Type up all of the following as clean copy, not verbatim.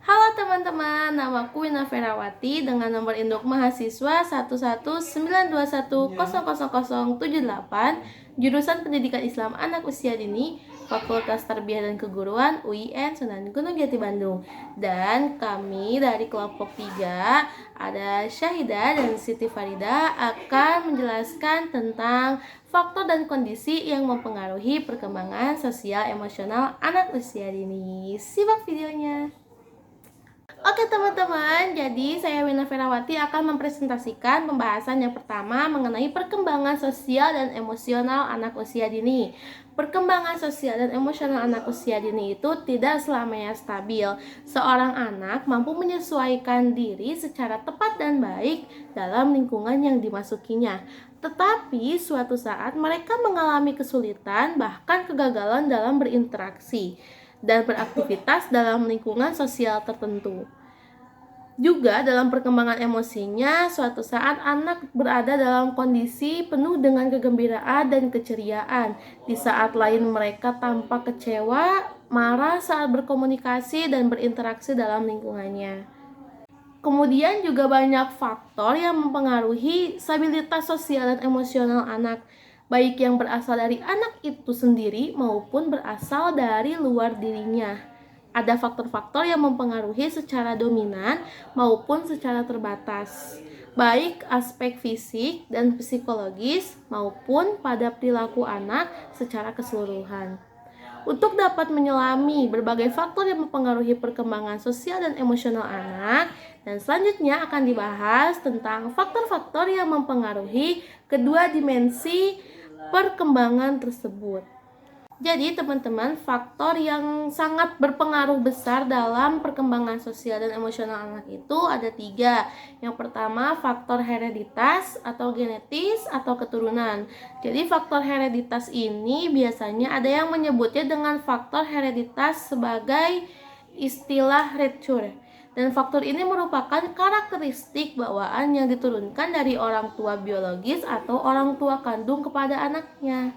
Halo teman-teman, namaku Wina Ferawati dengan nomor induk mahasiswa 11921000078, jurusan Pendidikan Islam Anak Usia Dini, Fakultas Tarbiyah dan Keguruan UIN Sunan Gunung Jati Bandung. Dan kami dari kelompok 3 ada Syahida dan Siti Farida akan menjelaskan tentang faktor dan kondisi yang mempengaruhi perkembangan sosial emosional anak usia dini. Simak videonya. Oke teman-teman, jadi saya Wina Ferawati akan mempresentasikan pembahasan yang pertama mengenai perkembangan sosial dan emosional anak usia dini. Perkembangan sosial dan emosional anak usia dini itu tidak selamanya stabil. Seorang anak mampu menyesuaikan diri secara tepat dan baik dalam lingkungan yang dimasukinya. Tetapi suatu saat mereka mengalami kesulitan bahkan kegagalan dalam berinteraksi dan beraktivitas dalam lingkungan sosial tertentu. Juga dalam perkembangan emosinya, suatu saat anak berada dalam kondisi penuh dengan kegembiraan dan keceriaan. Di saat lain mereka tampak kecewa, marah saat berkomunikasi dan berinteraksi dalam lingkungannya. Kemudian juga banyak faktor yang mempengaruhi stabilitas sosial dan emosional anak, baik yang berasal dari anak itu sendiri maupun berasal dari luar dirinya. Ada faktor-faktor yang mempengaruhi secara dominan maupun secara terbatas, baik aspek fisik dan psikologis maupun pada perilaku anak secara keseluruhan. Untuk dapat menyelami berbagai faktor yang mempengaruhi perkembangan sosial dan emosional anak, dan selanjutnya akan dibahas tentang faktor-faktor yang mempengaruhi kedua dimensi perkembangan tersebut. Jadi teman-teman, faktor yang sangat berpengaruh besar dalam perkembangan sosial dan emosional anak itu ada 3. Yang pertama, faktor hereditas atau genetis atau keturunan. Jadi faktor hereditas ini biasanya ada yang menyebutnya dengan faktor hereditas sebagai istilah Retscher. Dan faktor ini merupakan karakteristik bawaan yang diturunkan dari orang tua biologis atau orang tua kandung kepada anaknya.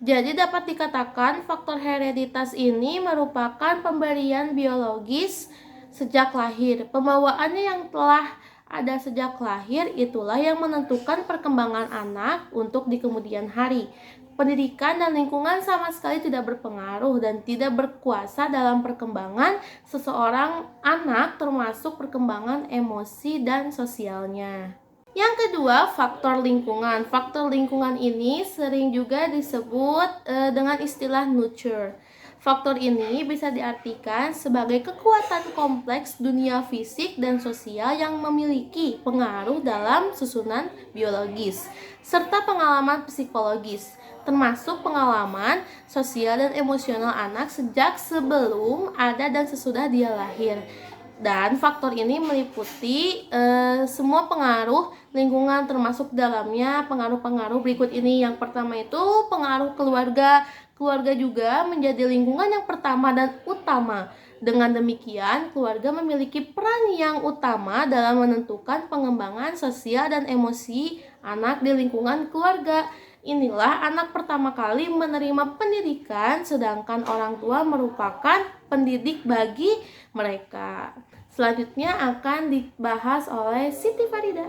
Jadi dapat dikatakan faktor hereditas ini merupakan pemberian biologis sejak lahir. Pembawaannya yang telah ada sejak lahir itulah yang menentukan perkembangan anak untuk di kemudian hari. Pendidikan dan lingkungan sama sekali tidak berpengaruh dan tidak berkuasa dalam perkembangan seseorang anak, termasuk perkembangan emosi dan sosialnya. Yang kedua, faktor lingkungan. Faktor lingkungan ini sering juga disebut dengan istilah nurture. Faktor ini bisa diartikan sebagai kekuatan kompleks dunia fisik dan sosial yang memiliki pengaruh dalam susunan biologis, serta pengalaman psikologis, termasuk pengalaman sosial dan emosional anak sejak sebelum, ada, dan sesudah dia lahir. Dan faktor ini meliputi semua pengaruh lingkungan, termasuk dalamnya pengaruh-pengaruh berikut ini. Yang pertama itu pengaruh keluarga. Keluarga juga menjadi lingkungan yang pertama dan utama. Dengan demikian, keluarga memiliki peran yang utama dalam menentukan pengembangan sosial dan emosi anak di lingkungan keluarga. Inilah anak pertama kali menerima pendidikan, sedangkan orang tua merupakan pendidik bagi mereka. Selanjutnya akan dibahas oleh Siti Farida.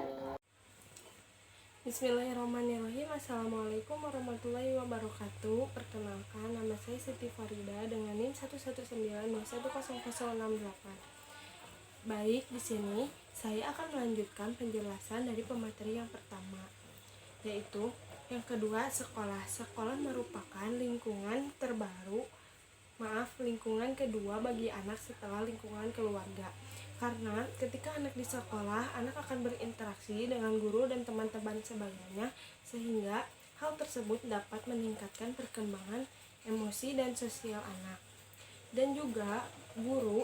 Bismillahirrahmanirrahim. Assalamualaikum warahmatullahi wabarakatuh. Perkenalkan, nama saya Siti Farida dengan NIM 119210068. Baik, di sini saya akan melanjutkan penjelasan dari pemateri yang pertama, yaitu yang kedua, sekolah. Sekolah merupakan lingkungan kedua bagi anak setelah lingkungan keluarga. Karena ketika anak di sekolah, anak akan berinteraksi dengan guru dan teman-teman sebagainya, sehingga hal tersebut dapat meningkatkan perkembangan emosi dan sosial anak. Dan juga guru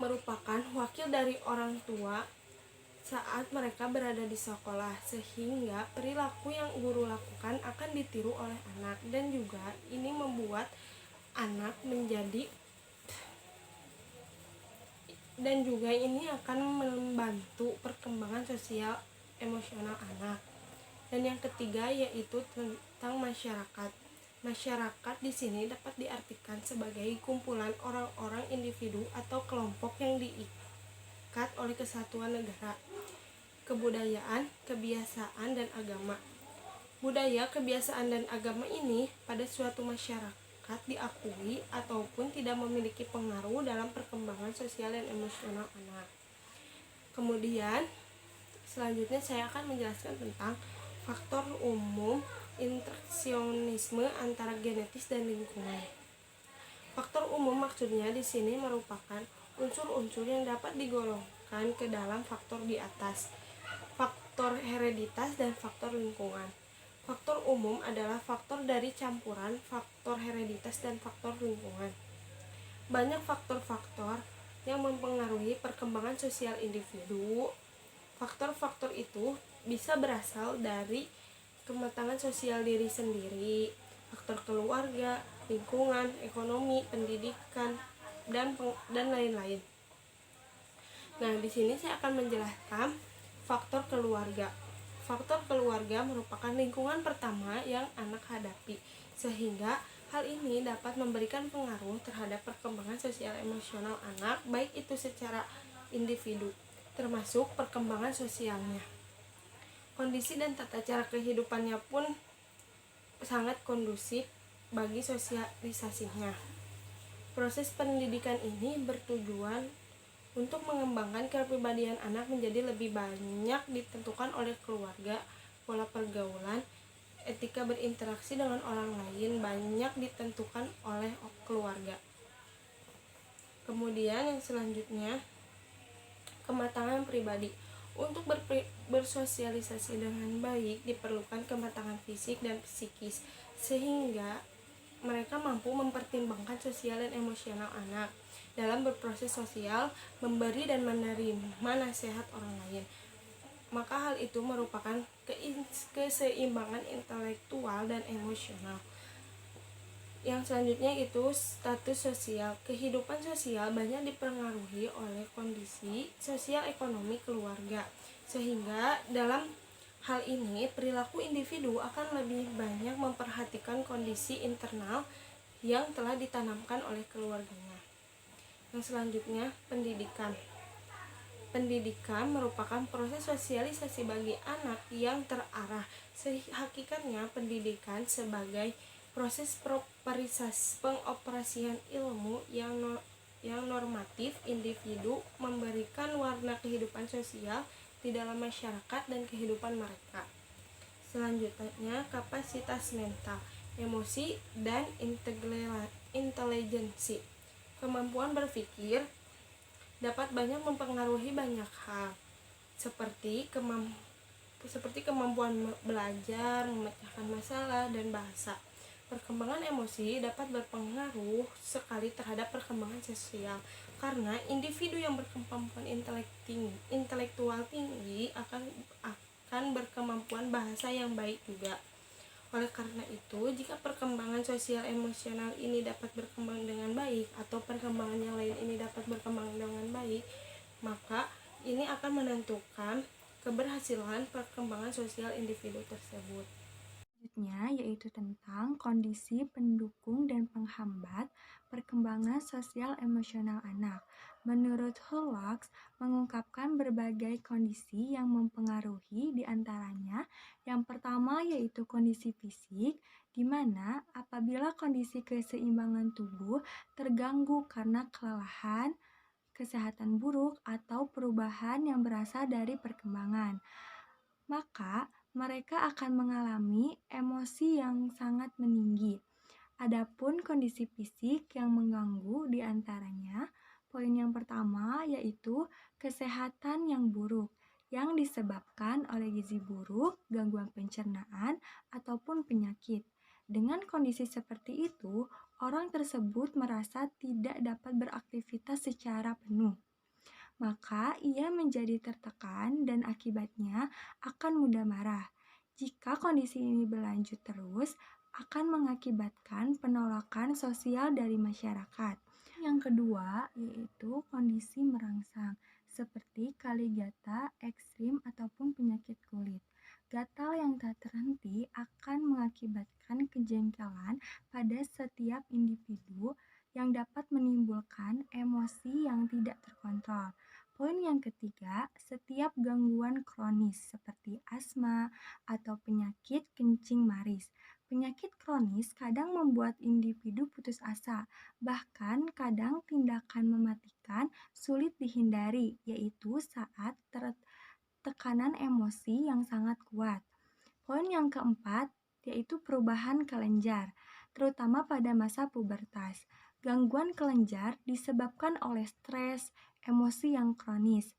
merupakan wakil dari orang tua saat mereka berada di sekolah, sehingga perilaku yang guru lakukan akan ditiru oleh anak, dan juga ini membuat anak menjadi, dan juga ini akan membantu perkembangan sosial emosional anak. Dan yang ketiga yaitu tentang masyarakat. Masyarakat di sini dapat diartikan sebagai kumpulan orang-orang, individu atau kelompok yang diikat oleh kesatuan negara, kebudayaan, kebiasaan, dan agama. Budaya, kebiasaan, dan agama ini pada suatu masyarakat diakui ataupun tidak memiliki pengaruh dalam perkembangan sosial dan emosional anak. Kemudian, selanjutnya saya akan menjelaskan tentang faktor umum interaksionisme antara genetis dan lingkungan. Faktor umum maksudnya di sini merupakan unsur-unsur yang dapat digolongkan ke dalam faktor di atas, faktor hereditas dan faktor lingkungan. Faktor umum adalah faktor dari campuran faktor hereditas dan faktor lingkungan. Banyak faktor-faktor yang mempengaruhi perkembangan sosial individu. Faktor-faktor itu bisa berasal dari kematangan sosial diri sendiri, faktor keluarga, lingkungan, ekonomi, pendidikan, dan lain-lain. Nah, di sini saya akan menjelaskan faktor keluarga. Faktor keluarga merupakan lingkungan pertama yang anak hadapi, sehingga hal ini dapat memberikan pengaruh terhadap perkembangan sosial emosional anak, baik itu secara individu, termasuk perkembangan sosialnya. Kondisi dan tata cara kehidupannya pun sangat kondusif bagi sosialisasinya. Proses pendidikan ini bertujuan untuk mengembangkan kepribadian anak menjadi lebih banyak ditentukan oleh keluarga, pola pergaulan, etika berinteraksi dengan orang lain banyak ditentukan oleh keluarga. Kemudian yang selanjutnya, kematangan pribadi. Untuk bersosialisasi dengan baik diperlukan kematangan fisik dan psikis, sehingga mereka mampu mempertimbangkan sosial dan emosional anak dalam berproses sosial, memberi dan menerima nasihat orang lain. Maka hal itu merupakan keseimbangan intelektual dan emosional. Yang selanjutnya itu status sosial. Kehidupan sosial banyak dipengaruhi oleh kondisi sosial ekonomi keluarga, sehingga dalam hal ini perilaku individu akan lebih banyak memperhatikan kondisi internal yang telah ditanamkan oleh keluarganya. Yang selanjutnya, pendidikan. Pendidikan merupakan proses sosialisasi bagi anak yang terarah. Hakikatnya pendidikan sebagai proses pengoperasian ilmu yang normatif individu, memberikan warna kehidupan sosial di dalam masyarakat dan kehidupan mereka. Selanjutnya, kapasitas mental, emosi, dan intelijensi. Kemampuan berpikir dapat banyak mempengaruhi banyak hal, seperti kemampuan belajar, memecahkan masalah, dan bahasa. Perkembangan emosi dapat berpengaruh sekali terhadap perkembangan sosial, karena individu yang berkemampuan intelektual tinggi akan berkemampuan bahasa yang baik juga. Oleh karena itu, jika perkembangan sosial emosional ini dapat berkembang dengan baik atau perkembangan yang lain ini dapat berkembang dengan baik, maka ini akan menentukan keberhasilan perkembangan sosial individu tersebut. Selanjutnya yaitu tentang kondisi pendukung dan penghambat perkembangan sosial emosional anak. Menurut Hurlocks, mengungkapkan berbagai kondisi yang mempengaruhi diantaranya. Yang pertama yaitu kondisi fisik, di mana apabila kondisi keseimbangan tubuh terganggu karena kelelahan, kesehatan buruk, atau perubahan yang berasal dari perkembangan, maka mereka akan mengalami emosi yang sangat meninggi. Adapun kondisi fisik yang mengganggu diantaranya, poin yang pertama yaitu kesehatan yang buruk yang disebabkan oleh gizi buruk, gangguan pencernaan, ataupun penyakit. Dengan kondisi seperti itu, orang tersebut merasa tidak dapat beraktivitas secara penuh, maka ia menjadi tertekan dan akibatnya akan mudah marah. Jika kondisi ini berlanjut terus, akan mengakibatkan penolakan sosial dari masyarakat. Yang kedua yaitu kondisi merangsang, seperti kaligata ekstrim ataupun penyakit kulit. Gatal yang tak terhenti akan mengakibatkan kejengkelan kontrol. Poin yang ketiga, setiap gangguan kronis seperti asma atau penyakit kencing maris. Penyakit kronis kadang membuat individu putus asa, bahkan kadang tindakan mematikan sulit dihindari, yaitu saat tekanan emosi yang sangat kuat. Poin yang keempat yaitu perubahan kelenjar, terutama pada masa pubertas. Gangguan kelenjar disebabkan oleh stres, emosi yang kronis.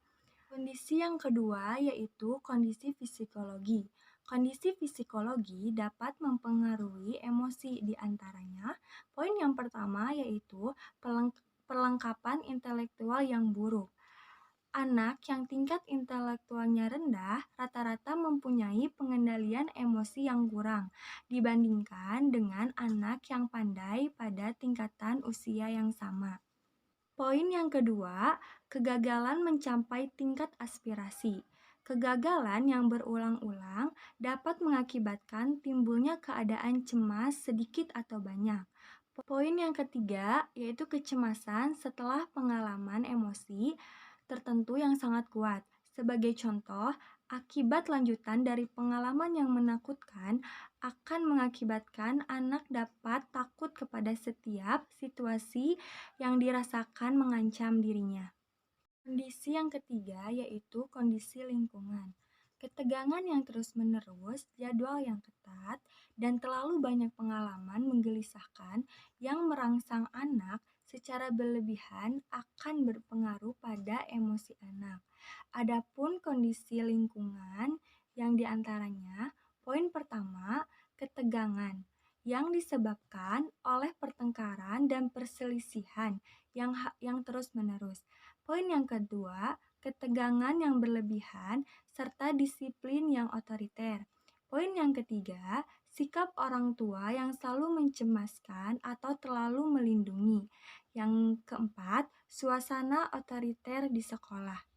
Kondisi yang kedua yaitu kondisi psikologi. Kondisi psikologi dapat mempengaruhi emosi, di antaranya. Poin yang pertama yaitu perlengkapan intelektual yang buruk. Anak yang tingkat intelektualnya rendah rata-rata mempunyai pengendalian emosi yang kurang dibandingkan dengan anak yang pandai pada tingkatan usia yang sama. Poin yang kedua, kegagalan mencapai tingkat aspirasi. Kegagalan yang berulang-ulang dapat mengakibatkan timbulnya keadaan cemas sedikit atau banyak. Poin yang ketiga yaitu kecemasan setelah pengalaman emosi tertentu yang sangat kuat. Sebagai contoh, akibat lanjutan dari pengalaman yang menakutkan akan mengakibatkan anak dapat takut kepada setiap situasi yang dirasakan mengancam dirinya. Kondisi yang ketiga yaitu kondisi lingkungan. Ketegangan yang terus-menerus, jadwal yang ketat, dan terlalu banyak pengalaman menggelisahkan yang merangsang anak secara berlebihan akan berpengaruh pada emosi anak. Adapun kondisi lingkungan yang diantaranya, poin pertama, ketegangan yang disebabkan oleh pertengkaran dan perselisihan yang terus-menerus. Poin yang kedua, ketegangan yang berlebihan serta disiplin yang otoriter. Poin yang ketiga, sikap orang tua yang selalu mencemaskan atau terlalu melindungi. Yang keempat, suasana otoriter di sekolah.